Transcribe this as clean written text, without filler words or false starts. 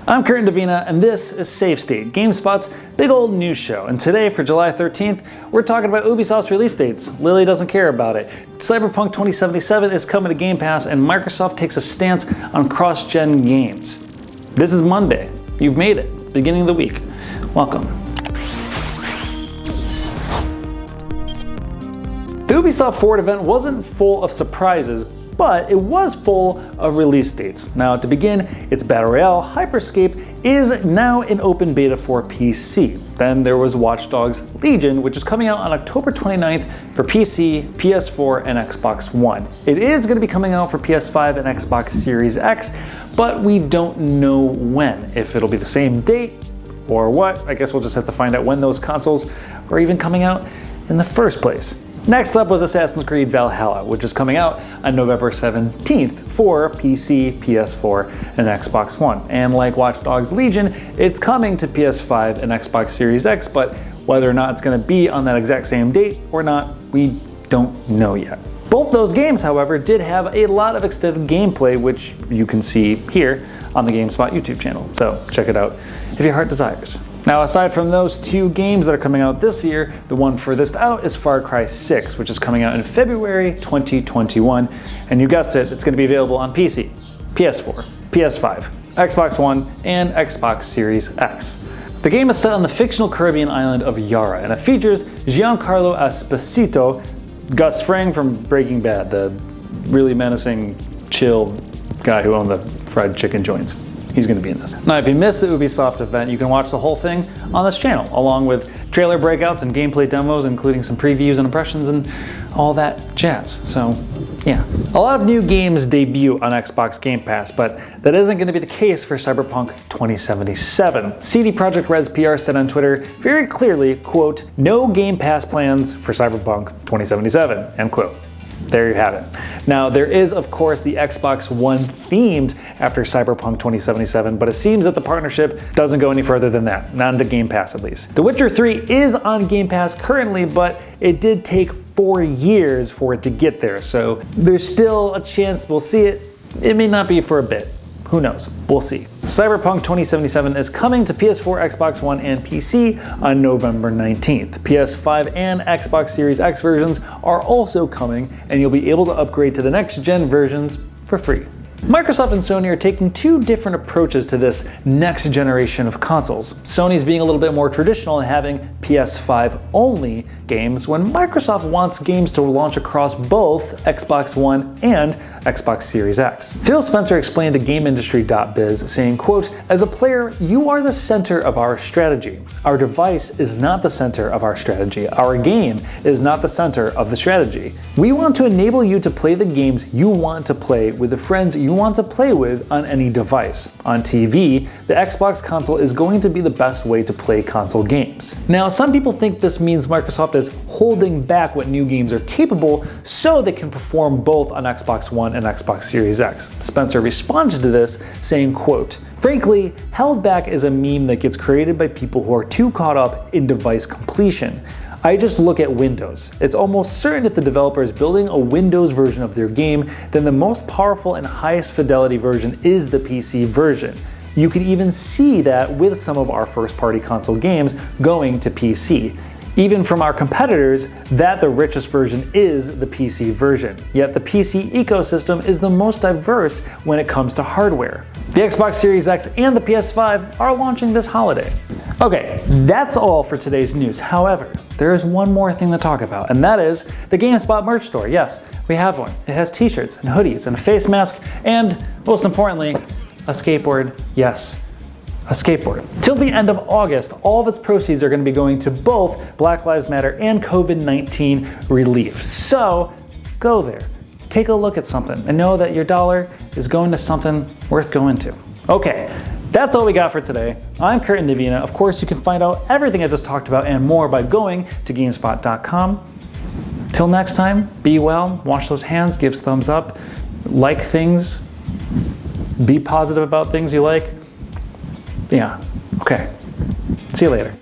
I'm Curtin Davina, and this is Safe State, GameSpot's big old news show. And today, for July 13th, we're talking about Ubisoft's release dates. Lily doesn't care about it. Cyberpunk 2077 is coming to Game Pass, and Microsoft takes a stance on cross-gen games. This is Monday. You've made it. Beginning of the week. Welcome. The Ubisoft Forward event wasn't full of surprises, but it was full of release dates. Now, to begin, its Battle Royale, Hyperscape, is now in open beta for PC. Then there was Watch Dogs Legion, which is coming out on October 29th for PC, PS4, and Xbox One. It is going to be coming out for PS5 and Xbox Series X, but we don't know when. If it'll be the same date or what, I guess we'll just have to find out when those consoles are even coming out in the first place. Next up was Assassin's Creed Valhalla, which is coming out on November 17th for PC, PS4, and Xbox One. And like Watch Dogs Legion, it's coming to PS5 and Xbox Series X, but whether or not it's going to be on that exact same date or not, we don't know yet. Both those games, however, did have a lot of extended gameplay, which you can see here on the GameSpot YouTube channel. So check it out if your heart desires. Now, aside from those two games that are coming out this year, the one furthest out is Far Cry 6, which is coming out in February 2021. And you guessed it, it's going to be available on PC, PS4, PS5, Xbox One, and Xbox Series X. The game is set on the fictional Caribbean island of Yara, and it features Giancarlo Esposito, Gus Fring from Breaking Bad, the really menacing, chill guy who owned the fried chicken joints. He's going to be in this. Now, if you missed the Ubisoft event, you can watch the whole thing on this channel, along with trailer breakouts and gameplay demos, including some previews and impressions and all that jazz. So, yeah. A lot of new games debut on Xbox Game Pass, but that isn't going to be the case for Cyberpunk 2077. CD Projekt Red's PR said on Twitter very clearly, quote, "No Game Pass plans for Cyberpunk 2077," end quote. There you have it. Now, there is, of course, the Xbox One themed after Cyberpunk 2077, but it seems that the partnership doesn't go any further than that, not into Game Pass at least. The Witcher 3 is on Game Pass currently, but it did take 4 years for it to get there, so there's still a chance we'll see it. It may not be for a bit. Who knows? We'll see. Cyberpunk 2077 is coming to PS4, Xbox One, and PC on November 19th. PS5 and Xbox Series X versions are also coming, and you'll be able to upgrade to the next-gen versions for free. Microsoft and Sony are taking two different approaches to this next generation of consoles. Sony's being a little bit more traditional and having PS5 only games, when Microsoft wants games to launch across both Xbox One and Xbox Series X. Phil Spencer explained to GameIndustry.biz, saying, quote, "As a player, you are the center of our strategy. Our device is not the center of our strategy. Our game is not the center of the strategy. We want to enable you to play the games you want to play with the friends you want to play with on any device. On TV, the Xbox console is going to be the best way to play console games." Now, some people think this means Microsoft is holding back what new games are capable so they can perform both on Xbox One and Xbox Series X. Spencer responded to this, saying, quote, "Frankly, held back is a meme that gets created by people who are too caught up in device completion. I just look at Windows. It's almost certain if the developer is building a Windows version of their game, then the most powerful and highest fidelity version is the PC version. You can even see that with some of our first-party console games going to PC. Even from our competitors, that the richest version is the PC version. Yet the PC ecosystem is the most diverse when it comes to hardware. The Xbox Series X and the PS5 are launching this holiday." Okay, that's all for today's news. However, there is one more thing to talk about, and that is the GameSpot merch store. Yes, we have one. It has t-shirts and hoodies and a face mask and, most importantly, a skateboard. Yes, a skateboard. Till the end of August, all of its proceeds are going to be going to both Black Lives Matter and COVID-19 relief. So go there, take a look at something, and know that your dollar is going to something worth going to. Okay, that's all we got for today. I'm Curtin Davina. Of course, you can find out everything I just talked about and more by going to Gamespot.com. Till next time, be well, wash those hands, give thumbs up, like things, be positive about things you like. Yeah, okay. See you later.